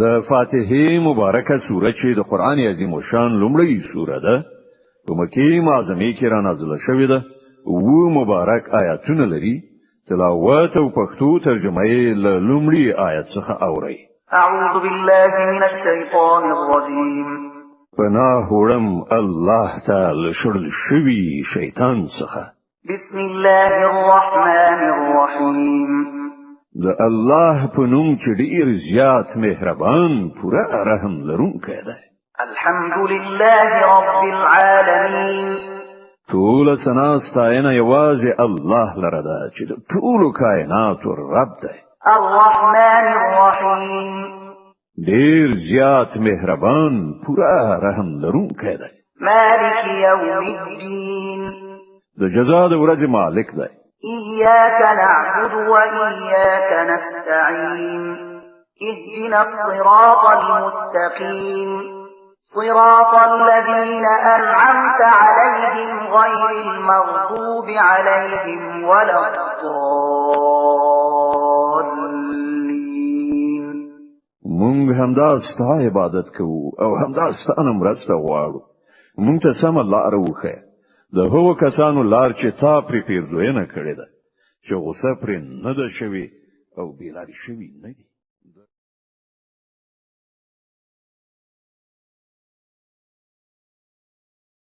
د فاتحه مبارکه سوره چې د قران عظیم شان لومړی سوره ده په مکه معظمه کې را نازله شوې ده او مبارک آیاتونه لري تلاوت او پښتو ترجمه یې له لومړی آیت څخه اوري اعوذ بالله من الشیطان الرجیم پناه وړم الله تعالی شړل شوی شیطان څخه بسم الله الرحمن الرحیم د الله په نوم چې ډیر زیات مهربان پوره رحم لرونکی دی الحمد لله رب العالمین ټول ثنا ستاینه یوازې الله لره ده چې د ټول کائنات رب دی الرحمن الرحیم ډیر زیات مهربان پوره رحم لرونکی دی مالک یوم الدین د جزا د ورځې مالک دی إياك نعبد وإياك نستعين اهدنا الصراط المستقيم صراط الذين أنعمت عليهم غير المغضوب عليهم ولا الضالين مونږ همدا ستا عبادت کوو او همدا ستانه مرسته غواړو مونږ ته سم لار وښیه د هغو کسانو لار چې تا پرې پیرزوینه کړې ده چې غوسه پرې نه ده شوې او بېلارې شوي نه دي